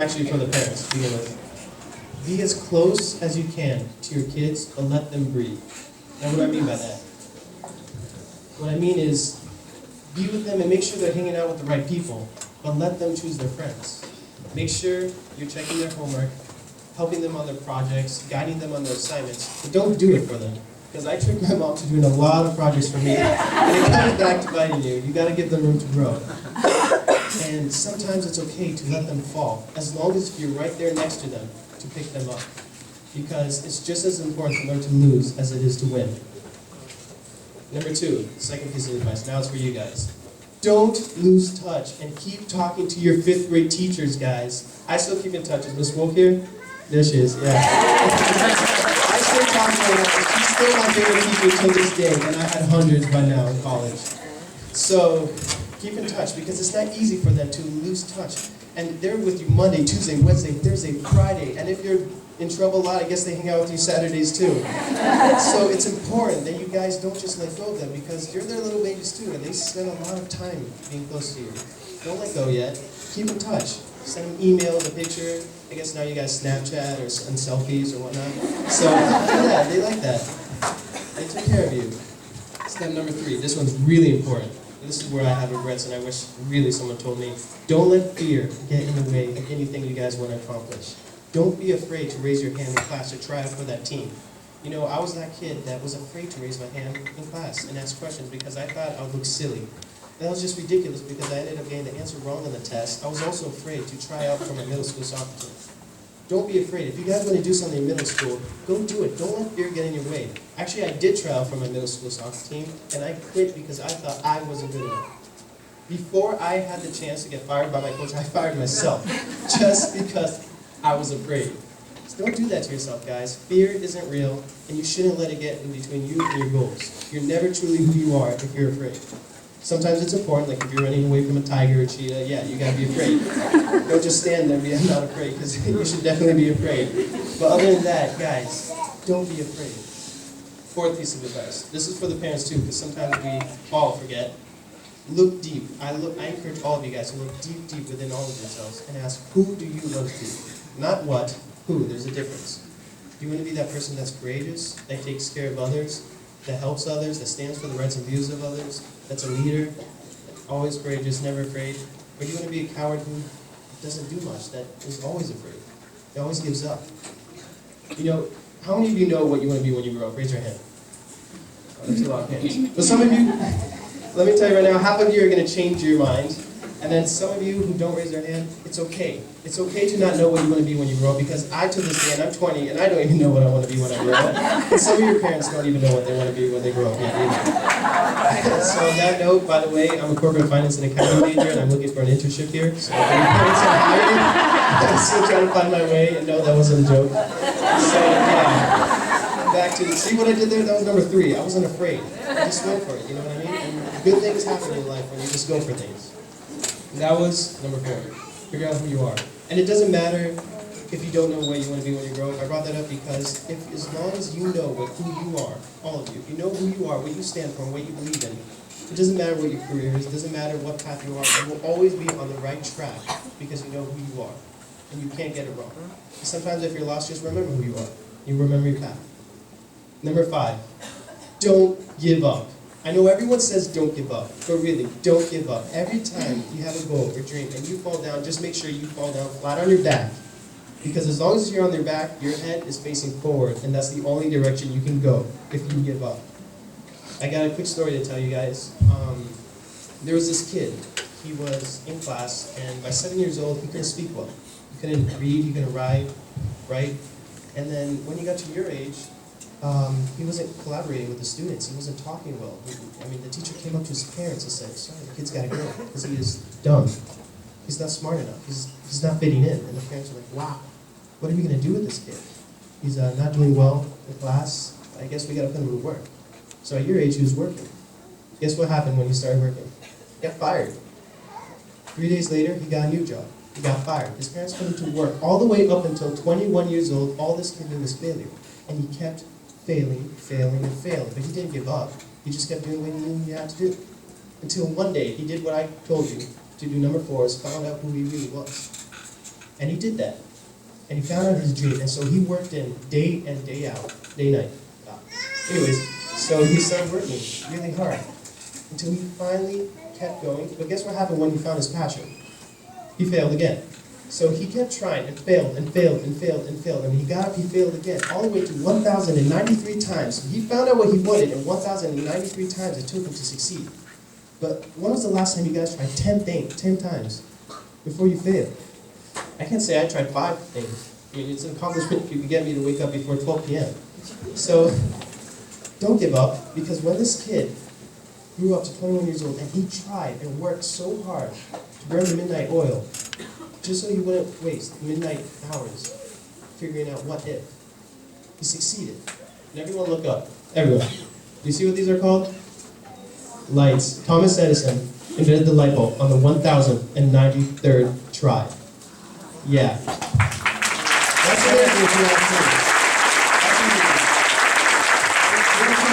Actually, for the parents to begin with. Be as close as you can to your kids, but let them breathe. Now, what do I mean by that? What I mean is, be with them and make sure they're hanging out with the right people, but let them choose their friends. Make sure you're checking their homework, helping them on their projects, guiding them on their assignments, but don't do it for them. Because I tricked my mom to doing a lot of projects for me, and it comes back to biting you. You gotta give them room to grow. And sometimes it's okay to let them fall, as long as you're right there next to them to pick them up. Because it's just as important to learn to lose as it is to win. Number two, second piece of advice, now it's for you guys. Don't lose touch and keep talking to your 5th grade teachers, guys. I still keep in touch. Is Miss Wolk here? There she is, yeah. I still talk to her. She's still my favorite teacher till this day, and I had hundreds by now in college. So, keep in touch, because it's not easy for them to lose touch. And they're with you Monday, Tuesday, Wednesday, Thursday, Friday, and if you're in trouble a lot, I guess they hang out with you Saturdays too. So it's important that you guys don't just let go of them, because you're their little babies too, and they spend a lot of time being close to you. Don't let go yet. Keep in touch. Send them emails, a picture. I guess now you guys Snapchat and selfies or whatnot. So do that. They like that. They take care of you. Step number 3. This one's really important. This is where I have regrets, and I wish really someone told me. Don't let fear get in the way of anything you guys want to accomplish. Don't be afraid to raise your hand in class or try out for that team. You know, I was that kid that was afraid to raise my hand in class and ask questions because I thought I would look silly. And that was just ridiculous because I ended up getting the answer wrong on the test. I was also afraid to try out for my middle school soccer team. Don't be afraid. If you guys want to do something in middle school, go do it. Don't let fear get in your way. Actually, I did try out for my middle school soccer team, and I quit because I thought I wasn't good enough. Before I had the chance to get fired by my coach, I fired myself just because I was afraid. So don't do that to yourself, guys. Fear isn't real, and you shouldn't let it get in between you and your goals. You're never truly who you are if you're afraid. Sometimes it's important, like if you're running away from a tiger or cheetah, yeah, you gotta be afraid. Don't just stand there and be, I'm not afraid, because you should definitely be afraid. But other than that, guys, don't be afraid. 4th piece of advice. This is for the parents too, because sometimes we all forget. Look deep. I encourage all of you guys to look deep within all of yourselves and ask, who do you want to be? Not what, who. There's a difference. Do you want to be that person that's courageous, that takes care of others, that helps others, that stands for the rights and views of others, that's a leader, always courageous, never afraid? Or do you want to be a coward who doesn't do much, that is always afraid, that always gives up? You know, how many of you know what you want to be when you grow up? Raise your hand. Oh, that's a lot of hands. But some of you, let me tell you right now, half of you are going to change your mind. And then some of you who don't raise their hand, it's okay. It's okay to not know what you want to be when you grow up, because I, to this day, and I'm 20, and I don't even know what I want to be when I grow up. And some of your parents don't even know what they want to be when they grow up yet either. So on that note, by the way, I'm a corporate finance and accounting major, and I'm looking for an internship here. So if any parents are hiring, I'm still trying to find my way, and no, that wasn't a joke. So yeah, back to, see what I did there? That was number 3. I wasn't afraid. I just went for it, you know what I mean? And good things happen in life when you just go for things. That was number 4. Figure out who you are. And it doesn't matter if you don't know where you want to be when you grow up. I brought that up because as long as you know who you are, all of you, if you know who you are, what you stand for, and what you believe in, it doesn't matter what your career is, it doesn't matter what path you are, you will always be on the right track because you know who you are. And you can't get it wrong. And sometimes if you're lost, just remember who you are. You remember your path. Number 5, don't give up. I know everyone says don't give up, but really, don't give up. Every time you have a goal or dream and you fall down, just make sure you fall down flat on your back. Because as long as you're on your back, your head is facing forward, and that's the only direction you can go if you give up. I got a quick story to tell you guys. There was this kid. He was in class, and by 7 years old, he couldn't speak well. He couldn't read, he couldn't write. And then when he got to your age, he wasn't collaborating with the students. He wasn't talking well. The teacher came up to his parents and said, sorry, the kid's got to go because he is dumb. He's not smart enough. He's not fitting in. And the parents were like, wow, what are we going to do with this kid? He's not doing well in class. I guess we got to put him to work. So at your age, he was working. Guess what happened when he started working? He got fired. 3 days later, he got a new job. He got fired. His parents put him to work all the way up until 21 years old. All this kid did was failure. And he kept failing, but he didn't give up. He just kept doing what he knew he had to do. Until one day, he did what I told you to do. Number 4 is found out who he really was. And he did that. And he found out his dream. And so he worked in day and day out, day night. Anyways, so he started working really hard until he finally kept going. But guess what happened when he found his passion? He failed again. So he kept trying and failed and failed and failed and failed. And when he got up, he failed again, all the way to 1,093 times. He found out what he wanted, and 1,093 times it took him to succeed. But when was the last time you guys tried 10 times before you failed? I can't say I tried 5 things. I mean, it's an accomplishment if you could get me to wake up before 12 p.m. So don't give up, because when this kid grew up to 21 years old and he tried and worked so hard to burn the midnight oil, just so he wouldn't waste midnight hours figuring out what if, he succeeded. And everyone look up. Everyone. Do you see what these are called? Lights. Thomas Edison invented the light bulb on the 1,093rd try. Yeah. That's what it is.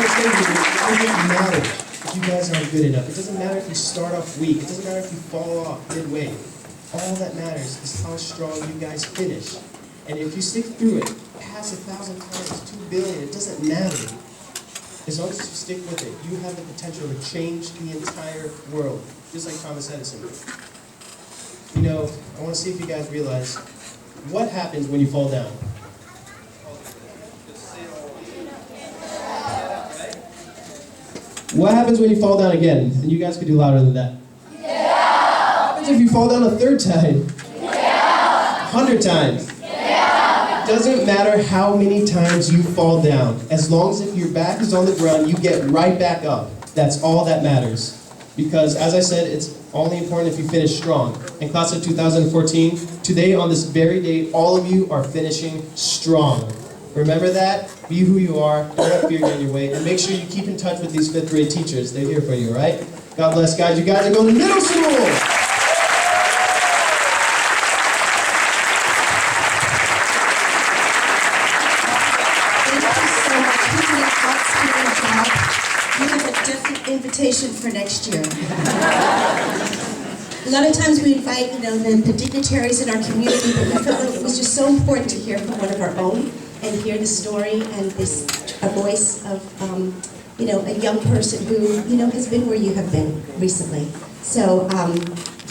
It doesn't matter if you guys aren't good enough. It doesn't matter if you start off weak. It doesn't matter if you fall off midway. All that matters is how strong you guys finish. And if you stick through it, pass 1,000 times, 2 billion, it doesn't matter. As long as you stick with it, you have the potential to change the entire world, just like Thomas Edison. You know, I want to see if you guys realize what happens when you fall down. What happens when you fall down again? And you guys could do louder than that. What happens if you fall down a 3rd time? 100 times? Doesn't matter how many times you fall down. As long as if your back is on the ground, you get right back up. That's all that matters. Because, as I said, it's only important if you finish strong. In class of 2014, today, on this very day, all of you are finishing strong. Remember that. Be who you are. Don't let fear get in your way. And make sure you keep in touch with these 5th grade teachers. They're here for you, right? God bless, guys. You guys are going to middle school. Invitation for next year. A lot of times we invite, the dignitaries in our community, but we felt like it was just so important to hear from one of our own and hear the story and a voice of, a young person who, has been where you have been recently. So